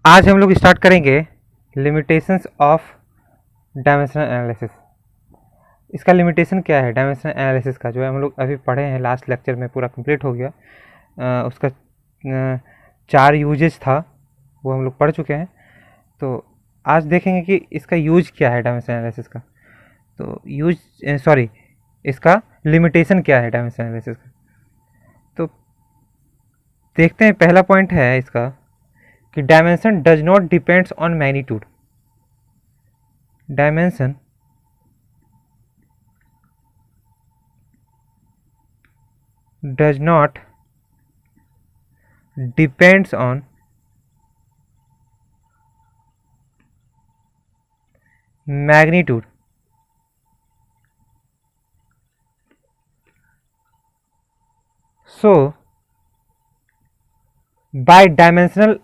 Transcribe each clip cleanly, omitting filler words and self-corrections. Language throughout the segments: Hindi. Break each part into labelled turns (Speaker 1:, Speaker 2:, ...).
Speaker 1: आज हम लोग स्टार्ट करेंगे लिमिटेशंस ऑफ डायमेंशनल एनालिसिस। इसका लिमिटेशन क्या है डायमेंशनल एनालिसिस का, जो है हम लोग अभी पढ़े हैं, लास्ट लेक्चर में पूरा कंप्लीट हो गया। उसका 4 यूजेस था, वो हम लोग पढ़ चुके हैं। तो आज देखेंगे कि इसका यूज क्या है डायमेंशनल एनालिसिस का। तो इसका लिमिटेशन क्या है डायमेंशनल एनालिसिस का। तो देखते हैं, पहला पॉइंट है इसका कि dimension does not depends on magnitude. Dimension does not depends on magnitude. So by dimensionally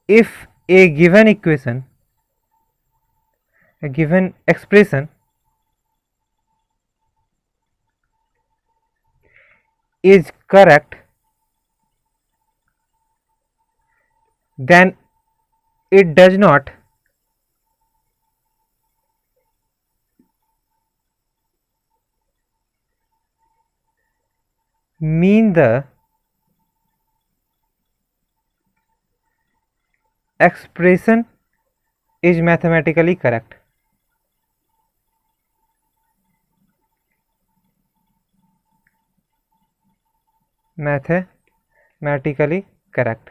Speaker 1: if a given equation, a given expression is correct, then it does not mean the expression is mathematically correct. Mathematically correct.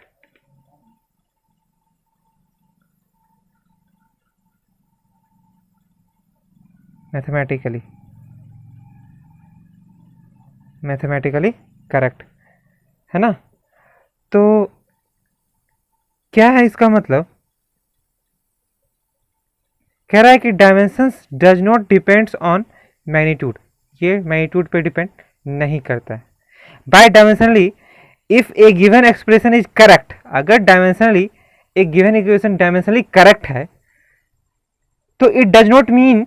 Speaker 1: Mathematically correct है ना। तो क्या है इसका मतलब, कह रहा है कि dimensions does not depends on magnitude, ये मैग्नीट्यूड पे डिपेंड नहीं करता है। By dimensionally if a given expression is correct, अगर डायमेंशनली एक गिवन इक्वेशन डायमेंशनली करेक्ट है तो it does not mean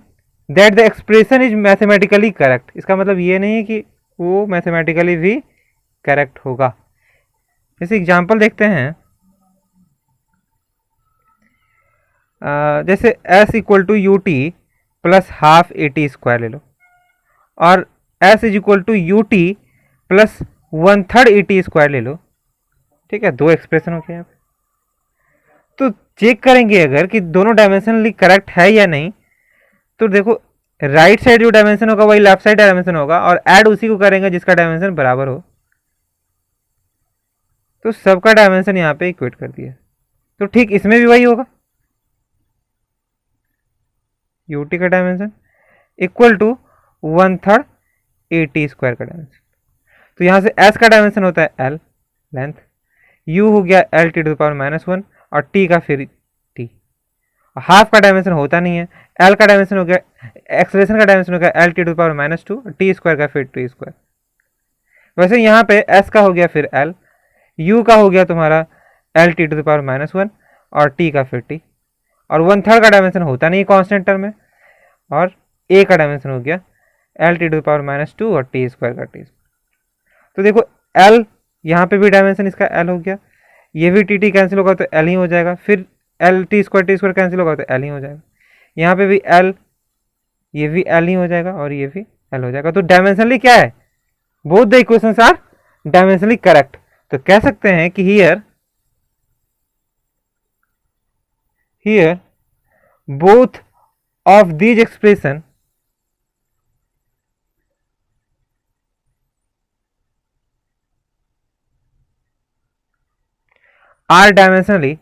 Speaker 1: that the expression is mathematically correct. इसका मतलब ये नहीं है कि वो मैथमेटिकली भी करेक्ट होगा। जैसे एग्जांपल देखते हैं, जैसे s equal to u t plus half a t square ले लो, और s is equal to u t plus 1/3 a t square ले लो। ठीक है, दो एक्सप्रेशन हो गया यहाँ पे। तो चेक करेंगे अगर कि दोनों डायमेंशनली करेक्ट है या नहीं, तो देखो राइट साइड जो डायमेंशन होगा वही लेफ्ट साइड डायमेंशन होगा, और ऐड उसी को करेंगे जिसका डायमेंशन बराबर हो। तो सबका डायमेंशन यहाँ पे इक्वेट कर दिया। तो ठीक इसमें भी वही होगा, यूटी का dimension equal to 1/3 a t square का डायमेंशन। तो यहाँ से एस का डायमेंशन होता है एल लेंथ, यू हो गया L T to the power -1, और टी का फिर टी। हाफ का डायमेंशन होता नहीं है, एल का डायमेंशन हो गया, एक्सलेशन का डायमेंशन हो गया L T to the power -2, t square का फिर टी स्क्वायर। वैसे यहाँ पे एस का हो गया फिर एल, यू का हो गया तुम्हारा L T to the power -1, और टी का फिर टी, और 1/3 का डायमेंशन होता नहीं है कॉन्स्टेंट टर्म में, और ए का डायमेंशन हो गया L T to the power -2 और टी स्क्वायर का टी। तो देखो एल यहाँ पे भी डायमेंशन इसका एल हो गया, ये भी टी टी कैंसिल होगा तो एल ही हो जाएगा, फिर एल टी स्क्वायर कैंसिल होगा तो एल ही हो जाएगा, यहाँ पे भी एल, ये भी एल ही हो जाएगा, और ये भी एल हो जाएगा। तो डायमेंशनली क्या है, both the equations are dimensionally correct. तो कह सकते हैं कि here both of these expression are dimensionally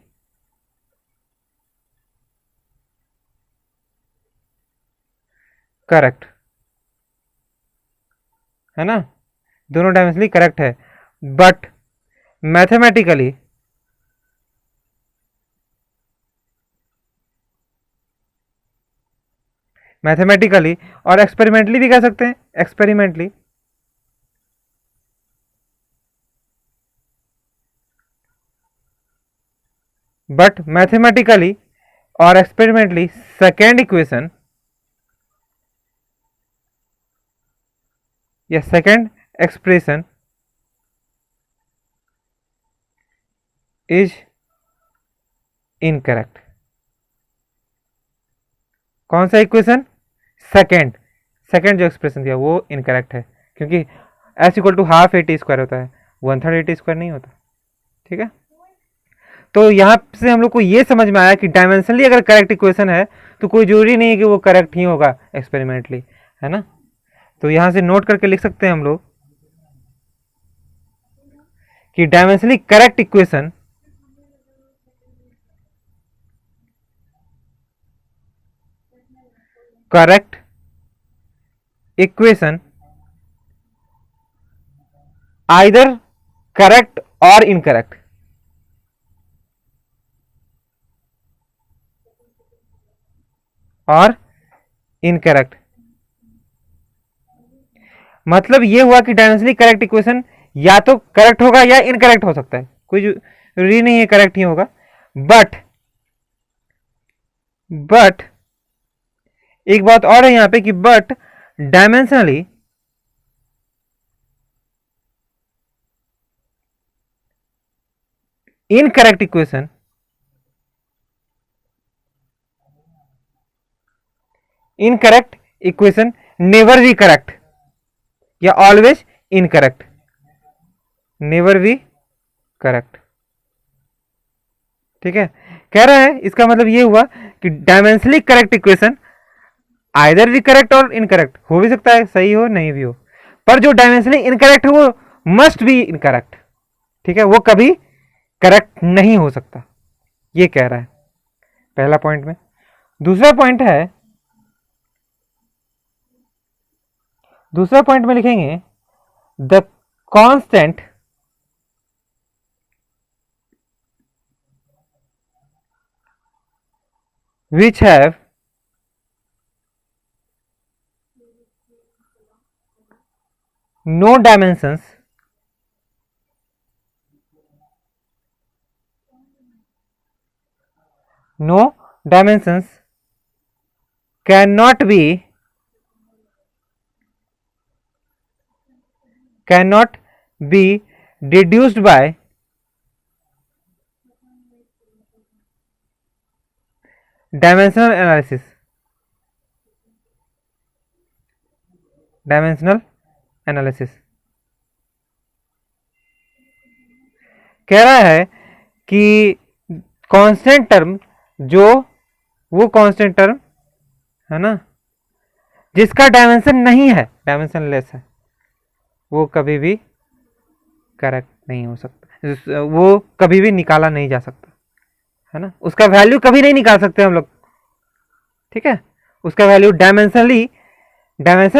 Speaker 1: correct है ना, दोनों डायमेंशनली करेक्ट है। बट मैथमेटिकली और एक्सपेरिमेंटली भी कह सकते हैं, एक्सपेरिमेंटली बट मैथमेटिकली और एक्सपेरिमेंटली सेकेंड इक्वेशन या सेकंड एक्सप्रेशन इज इनकरेक्ट। कौन सा इक्वेशन? सेकंड, सेकंड जो एक्सप्रेशन दिया वो इनकरेक्ट है, क्योंकि s equal to half a t square होता है, 1/3 ए टी स्क्वायर नहीं होता। ठीक है, तो यहां से हम लोग को ये समझ में आया कि डायमेंशनली अगर करेक्ट इक्वेशन है तो कोई जरूरी नहीं है कि वो करेक्ट ही होगा एक्सपेरिमेंटली, है ना। तो यहां से नोट करके लिख सकते हैं हम लोग कि dimensionally correct equation correct equation either correct और इनकरेक्ट। और इनकरेक्ट मतलब ये हुआ कि डायमेंशनली करेक्ट इक्वेशन या तो करेक्ट होगा या इनकरेक्ट हो सकता है, कोई जरूरी नहीं है करेक्ट ही होगा। बट एक बात और है यहां पे कि but dimensionally incorrect equation incorrect equation never be correct या always incorrect, never be correct. ठीक है, कह रहा है इसका मतलब ये हुआ कि डायमेंशनली करेक्ट इक्वेशन आइदर भी करेक्ट और इनकरेक्ट हो भी सकता है, सही हो नहीं भी हो, पर जो डायमेंशनली इनकरेक्ट है वो मस्ट बी इनकरेक्ट। ठीक है, वो कभी करेक्ट नहीं हो सकता, ये कह रहा है पहला पॉइंट में। दूसरा पॉइंट में लिखेंगे the constant which have no dimensions cannot be deduced by dimensional analysis। कह रहा है कि कांस्टेंट टर्म जो वो कांस्टेंट टर्म है ना जिसका डायमेंशन नहीं है, डायमेंशन लेस है, वो कभी भी करेक्ट नहीं हो सकता, वो कभी भी निकाला नहीं जा सकता, है ना, उसका वैल्यू कभी नहीं निकाल सकते हम लोग। ठीक है, उसका वैल्यू डायमेंशन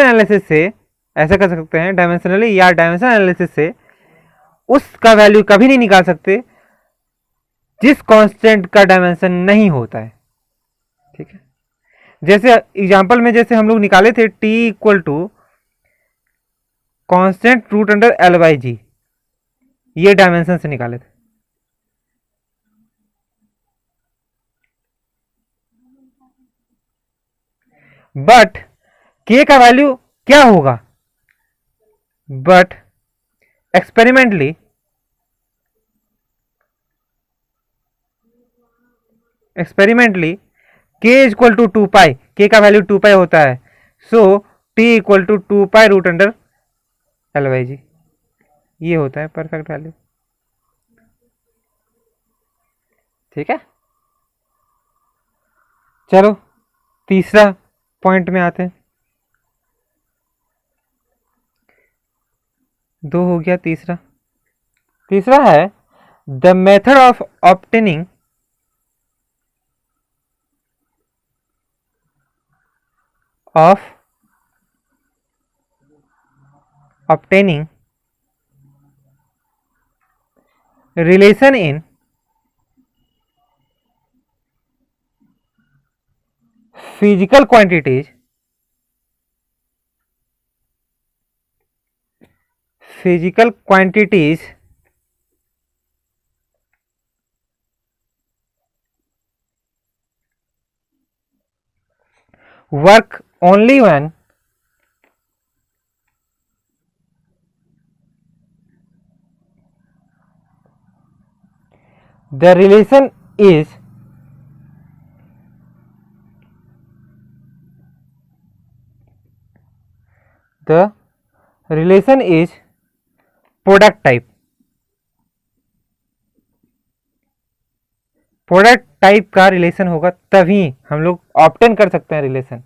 Speaker 1: एनालिसिस से ऐसा कर सकते हैं, डायमेंशनली या डायमेंशन एनालिसिस से उसका वैल्यू कभी नहीं निकाल सकते जिस कांस्टेंट का डायमेंशन नहीं होता है। ठीक है, जैसे एग्जांपल में जैसे हम लोग निकाले थे t equal to constant root under L by G, ये डायमेंशन से निकाले थे। बट k का वैल्यू क्या होगा? But experimentally k equal to 2 pi, k का वैल्यू 2 पाई होता है, so t equal to 2 pi root under L by G, ये होता है परफेक्ट वैल्यू। ठीक है, चलो तीसरा पॉइंट में आते हैं। 2 हो गया, तीसरा है the method of obtaining relation in physical quantities work only when the relation is the relation is product type. Product type का रिलेशन होगा तभी हम लोग ऑब्टेन कर सकते हैं relation.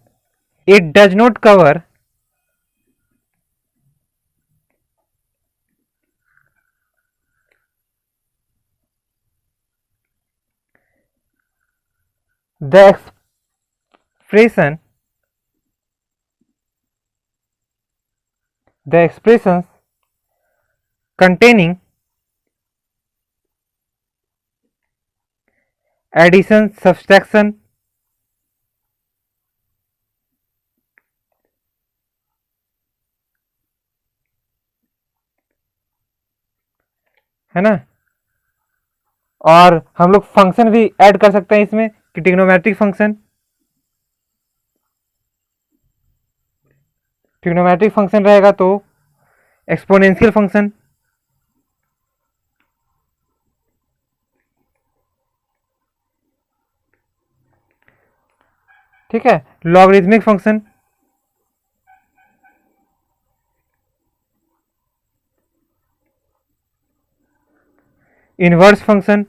Speaker 1: It does not cover the expression the expressions containing addition, subtraction, है ना. और हम लोग फंक्शन भी ऐड कर सकते हैं इसमें कि ट्रिग्नोमेट्रिक फंक्शन. ट्रिग्नोमेट्रिक फंक्शन रहेगा तो एक्सपोनेंशियल फंक्शन, ठीक है, लॉगरिथमिक फंक्शन, इनवर्स फंक्शन,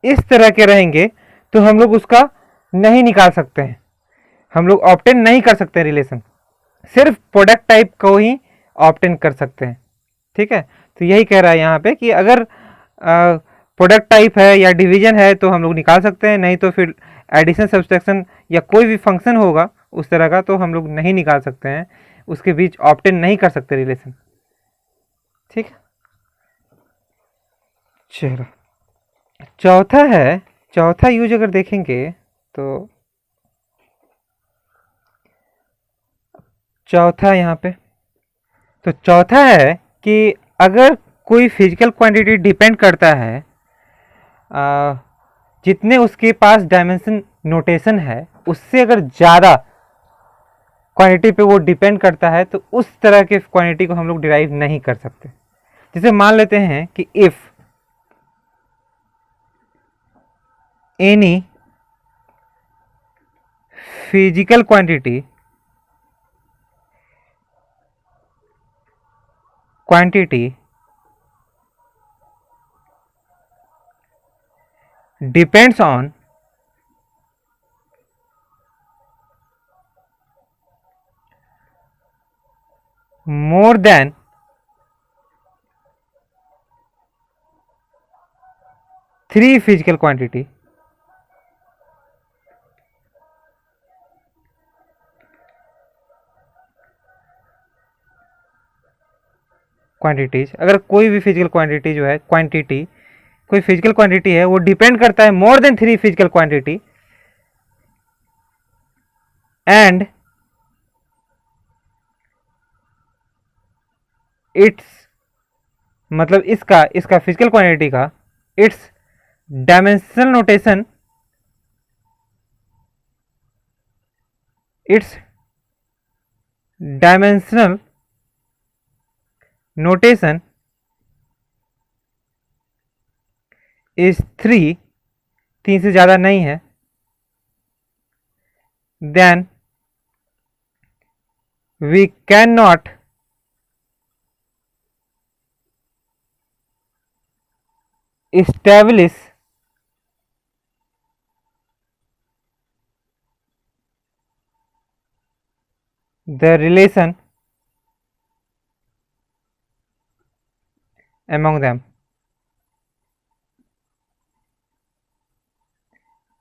Speaker 1: इस तरह के रहेंगे तो हम लोग उसका नहीं निकाल सकते हैं, हम लोग ऑब्टेन नहीं कर सकते रिलेशन, सिर्फ प्रोडक्ट टाइप को ही ऑब्टेन कर सकते हैं. ठीक है, तो यही कह रहा है यहाँ पे कि अगर प्रोडक्ट टाइप है या डिवीजन है तो हम लोग निकाल सकते हैं, नहीं तो फिर एडिशन, सब्सट्रैक्शन या कोई भी फंक्शन होगा उस तरह का तो हम लोग नहीं निकाल सकते हैं, उसके बीच ऑब्टेन नहीं कर सकते रिलेशन. ठीक है, चलो चौथा है, चौथा यूज अगर देखेंगे तो चौथा यहाँ पे, तो चौथा है कि अगर कोई फिजिकल क्वांटिटी डिपेंड करता है जितने उसके पास डायमेंशन नोटेशन है उससे अगर ज़्यादा क्वांटिटी पे वो डिपेंड करता है तो उस तरह के क्वांटिटी को हम लोग डिराइव नहीं कर सकते. जैसे मान लेते हैं कि if any physical quantity depends on more than three physical quantities अगर कोई भी फिजिकल क्वांटिटी जो है, क्वांटिटी कोई फिजिकल क्वांटिटी है वो डिपेंड करता है more than three physical quantity and its मतलब इसका फिजिकल क्वांटिटी का its dimensional notation, its dimensional notation is 3 से ज़्यादा नहीं है, then we can not establish the relation among them.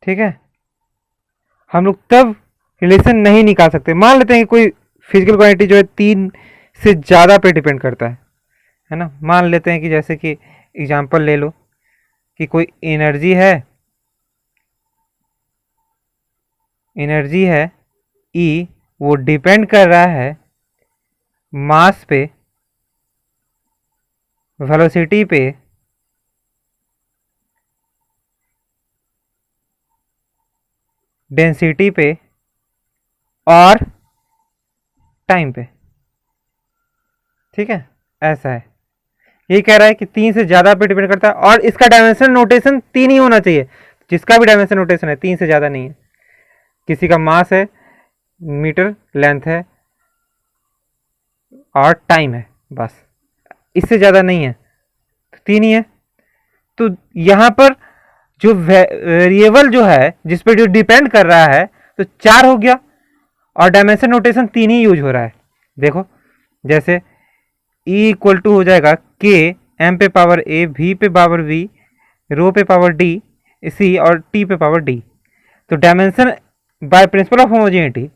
Speaker 1: ठीक है, हम लोग तब रिलेशन नहीं निकाल सकते. मान लेते हैं कि कोई फिजिकल क्वांटिटी जो है 3 से ज़्यादा पे डिपेंड करता है ना. मान लेते हैं कि जैसे कि एग्जांपल ले लो कि कोई एनर्जी है ई, वो डिपेंड कर रहा है मास पे, वेलोसिटी पे, डेंसिटी पे और टाइम पे. ठीक है, ऐसा है। यही कह रहा है कि 3 से ज़्यादा पे डिपेंड करता है, और इसका डायमेंशन नोटेशन 3 ही होना चाहिए। जिसका भी डायमेंशन नोटेशन है 3 से ज़्यादा नहीं है। किसी का मास है मीटर, लेंथ है और टाइम है, बस इससे ज़्यादा नहीं है, तो 3 ही है। तो यहाँ पर जो वेरिएबल जो है जिस पर जो डिपेंड कर रहा है तो 4 हो गया, और डायमेंशन नोटेशन 3 ही यूज हो रहा है। देखो जैसे E इक्वल टू हो जाएगा के, एम पे पावर ए, वी पे पावर वी, रो पे पावर डी, सी और टी पे पावर डी। तो dimension by principle of homogeneity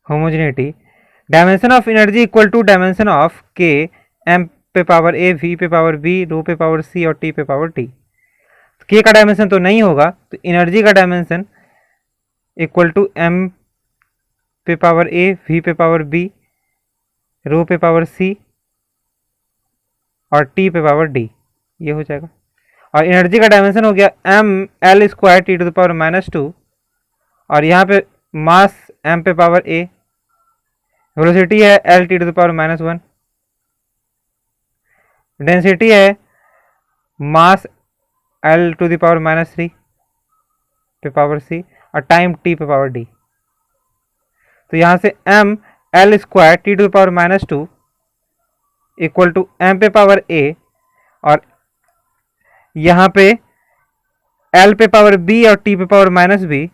Speaker 1: homogeneity dimension of energy equal to dimension of k, m पे पावर ए, वी पे पावर वी, रो पे पावर सी और टी पे पावर टी। के का डायमेंशन तो नहीं होगा, तो एनर्जी का डायमेंशन इक्वल टू एम पे पावर ए, वी पे पावर बी, रो पे पावर सी और टी पे पावर डी, ये हो जाएगा। और एनर्जी का डायमेंशन हो गया M L square T to the power -2, और यहाँ पे मास एम पे पावर ए, वेलोसिटी है L T to the power -1, density है mass L to the power -3 पे पावर सी, और टाइम टी पे पावर डी। तो यहाँ से M L square T to the power -2 equal to m पे पावर ए, और यहाँ पे एल पे पावर बी और टी पे पावर -b,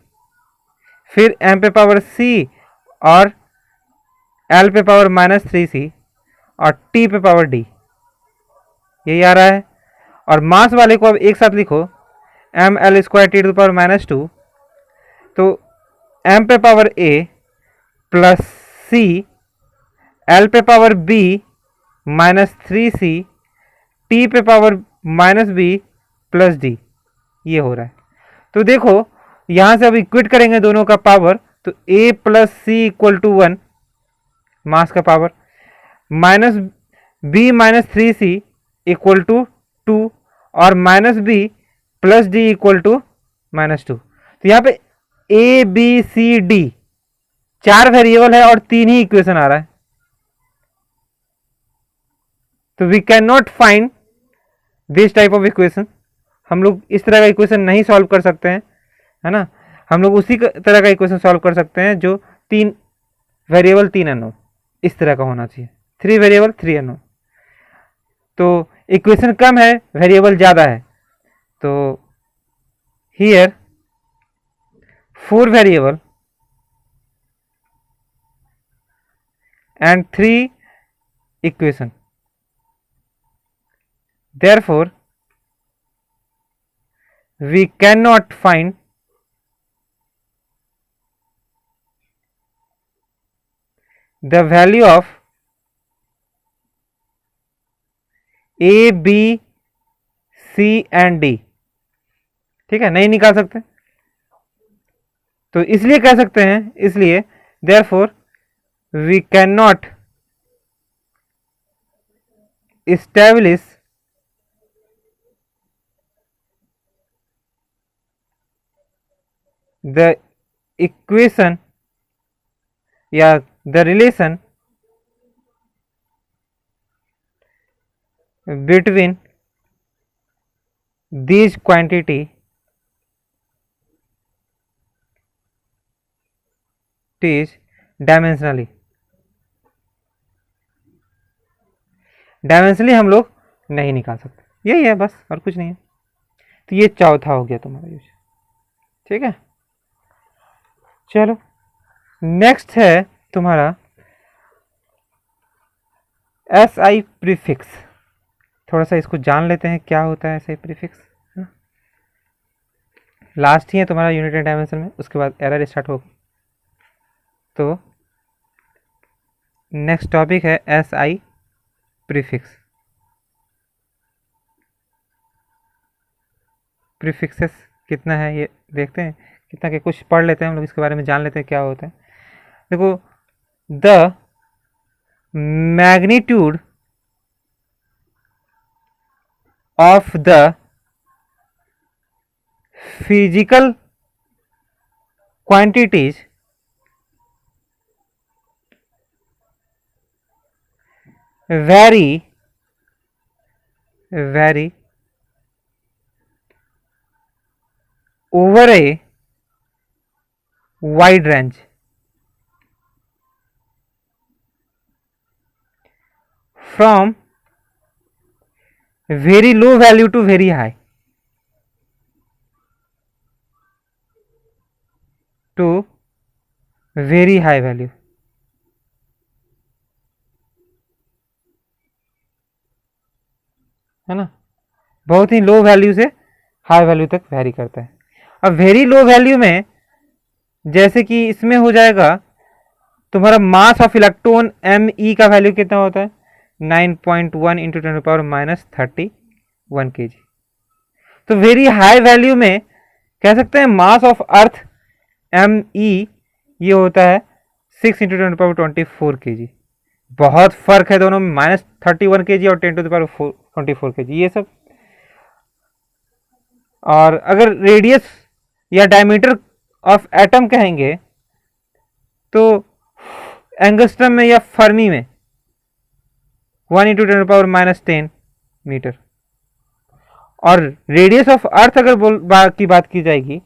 Speaker 1: फिर एम पे पावर सी और एल पे पावर -3c और टी पे पावर डी, यही आ रहा है। और मास वाले को अब एक साथ लिखो, M L square T to power -2, तो एम पे power a plus c, L पे पावर बी -3c, टी पे पावर -b प्लस डी, ये हो रहा है। तो देखो यहाँ से अब इक्वेट करेंगे दोनों का पावर, तो a plus c equal to 1 mass का power, minus b -3c equal to 2, और -b plus d equal to -2। तो यहाँ पे a b c d 4 variable है और 3 ही इक्वेशन आ रहा है। तो we can not find this type of equation. हम लोग इस तरह का इक्वेशन नहीं सॉल्व कर सकते हैं, है ना। हम लोग उसी तरह का इक्वेशन सॉल्व कर सकते हैं जो 3 वेरिएबल 3 अननोन, इस तरह का होना चाहिए। 3 वेरिएबल 3 अननोन, तो इक्वेशन कम है, वेरिएबल ज़्यादा है। तो here 4 variable and 3 equation, therefore we cannot find the value of A, B, C and D। ठीक है, नहीं निकाल सकते, तो इसलिए कह सकते हैं, इसलिए therefore we cannot establish the equation या the relation between these quantity is dimensionally. Dimensionally हम लोग नहीं निकाल सकते, यही है बस, और कुछ नहीं है। तो ये चौथा हो गया तुम्हारा यूज, ठीक है। चलो नेक्स्ट है तुम्हारा एस आई प्रीफिक्स। थोड़ा सा इसको जान लेते हैं क्या होता है एस आई प्रीफिक्स। लास्ट ही है तुम्हारा यूनिट एंड डायमेंशन में, उसके बाद एरर स्टार्ट होगा। तो नेक्स्ट टॉपिक है एस आई प्रीफिक्स। प्रीफिक्सेस कितना है ये देखते हैं, कितना के कुछ पढ़ लेते हैं हम लोग, इसके बारे में जान लेते हैं क्या होता है। देखो, the magnitude of the physical quantities vary over a wide range from very low value to very high to very high value. है ना, बहुत ही लो वैल्यू से हाई वैल्यू तक वेरी करता है. अब वेरी लो वैल्यू में जैसे कि इसमें हो जाएगा तुम्हारा mass of electron m e का वैल्यू कितना होता है 9.1 इंटू 10⁻31 kg. तो वेरी हाई वैल्यू में कह सकते हैं mass of earth M E ये होता है 6 इंटू 10⁻24 kg. बहुत फर्क है दोनों में, -31 kg और 10⁻24 kg ये सब. और अगर रेडियस या डायमीटर ऑफ एटम कहेंगे तो एंगस्ट्रम में या फर्मी में 1 इंटू 10⁻10 मीटर. और रेडियस ऑफ अर्थ अगर की बात की जाएगी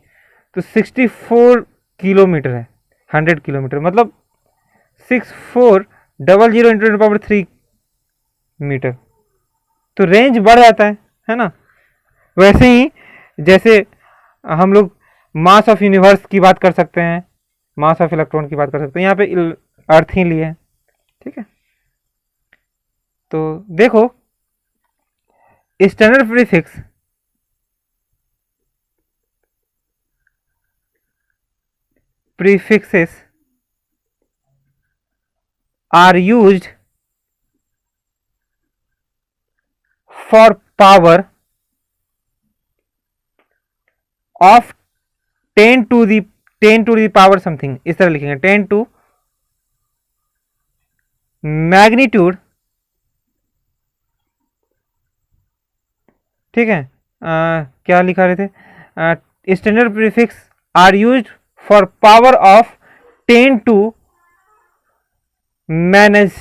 Speaker 1: तो 64 किलोमीटर है, 100 किलोमीटर मतलब 6400 इंटू 10⁻3 मीटर. तो रेंज बढ़ जाता है ना. वैसे ही जैसे हम लोग मास ऑफ यूनिवर्स की बात कर सकते हैं, मास ऑफ इलेक्ट्रॉन की बात कर सकते हैं, यहाँ पे अर्थ ही लिए है. ठीक है, तो देखो standard prefixes are used for power of 10 to the power something. इस तरह लिखेंगे 10 to मैग्नीट्यूड. ठीक है, क्या लिखा रहे थे, standard prefix are used for power of 10 to manage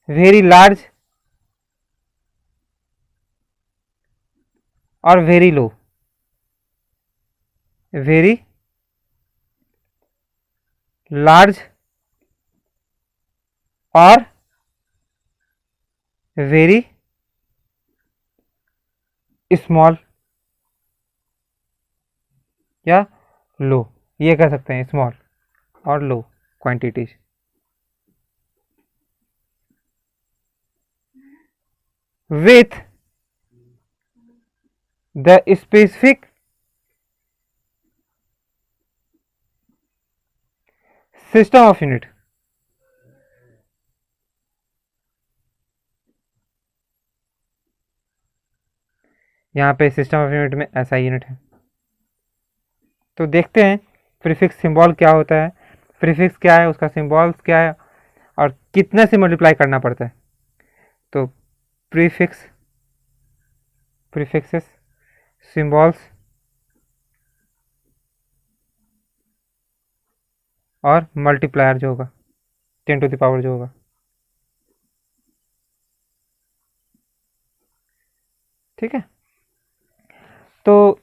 Speaker 1: very large और वेरी लो, वेरी लार्ज और वेरी स्मॉल या लो, ये कह सकते हैं स्मॉल और low quantities. With the specific system of unit. यहाँ पे सिस्टम ऑफ यूनिट में ऐसा यूनिट है. तो देखते हैं प्रीफिक्स सिंबल क्या होता है, प्रीफिक्स क्या है, उसका सिंबल क्या है और कितने से मल्टीप्लाई करना पड़ता है. तो प्रीफिक्सेस सिंबल्स और मल्टीप्लायर जो होगा 10 टू द पावर जो होगा. ठीक है, तो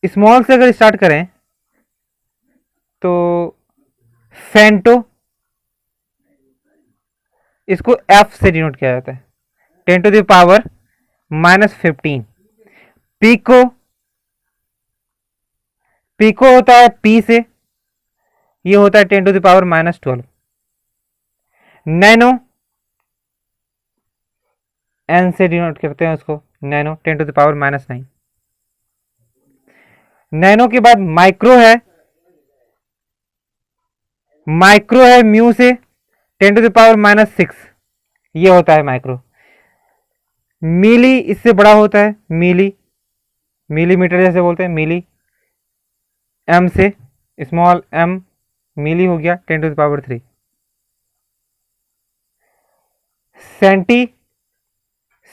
Speaker 1: स्मॉल से अगर स्टार्ट करें तो फेंटो, इसको एफ से डिनोट किया जाता है 10 टू द पावर -15. पिको होता है पी से, ये होता है 10 to the power -12. Nano n से डिनोट करते हैं उसको, nano 10 to the power -9. Nano के बाद माइक्रो है म्यू से 10 टू द पावर -6, ये होता है माइक्रो. मिली इससे बड़ा होता है, मिलीमीटर जैसे बोलते हैं, मिली. एम से स्मॉल एम, मिली हो गया 10 टू द पावर 3.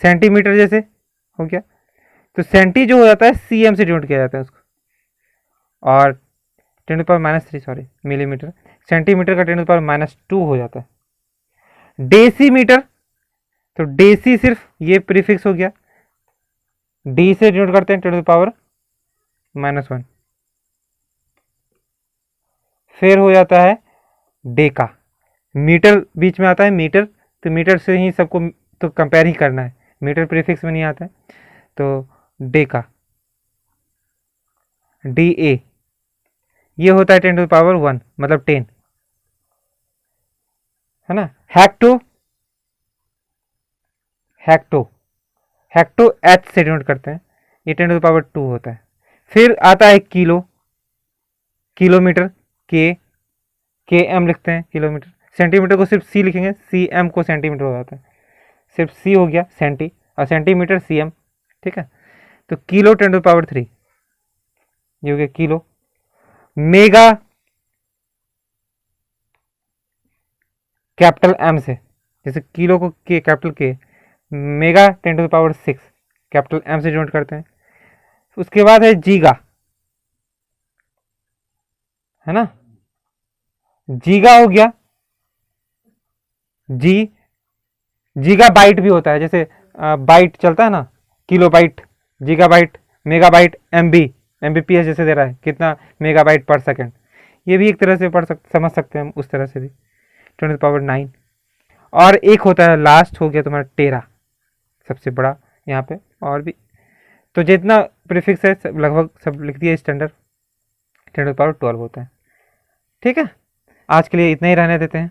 Speaker 1: सेंटीमीटर जैसे हो गया, तो सेंटी जो हो जाता है सीएम से डिनोट किया जाता है उसको, और 10⁻³ सॉरी मिलीमीटर, सेंटीमीटर का 10⁻² हो जाता है। डेसीमीटर, तो डेसी सिर्फ ये प्रीफिक्स हो गया, डी से डिनोट करते हैं 10⁻⁻1। फिर हो जाता है डेका, मीटर बीच में आता है मीटर, तो मीटर से ही सबको तो कंपेयर ही करना है, मीटर प्रीफिक्स में नहीं आता है, तो डेका, डी ए, ये होता है 10⁻1 मतलब 10, है ना। हेक्टो, हेक्टो, हेक्टो एच से डिनोट करते हैं, ये 10⁻2 होता है। फिर आता है किलो, किलोमीटर, के एम लिखते हैं किलोमीटर, सेंटीमीटर को सिर्फ सी लिखेंगे, सी एम को सेंटीमीटर हो जाता है, सिर्फ सी हो गया सेंटी, और सेंटीमीटर सी एम, ठीक है। तो किलो 10⁻3 ये हो गया किलो। मेगा कैपिटल एम से, जैसे किलो को के कैपिटल के, मेगा 10⁻6 कैपिटल एम से डिनोट करते हैं। उसके बाद है जीगा, है ना, जीगा हो गया, जी, जीगा बाइट भी होता है, जैसे बाइट चलता है ना, kilo byte, जीगा bite, mega bite, Mbps जैसे दे रहा है कितना मेगाबाइट पर सेकंड, ये भी एक तरह से समझ सकते हैं हम उस तरह से भी, 10⁻9। और एक होता है लास्ट हो गया तुम्हारा टेरा, सबसे बड़ा यहाँ पे, और भी तो जितना प्रीफिक्स है सब लगभग सब लिख दिया, स्टैंडर्ड 10⁻12 होता है। ठीक है, आज के लिए इतना ही रहने देते हैं।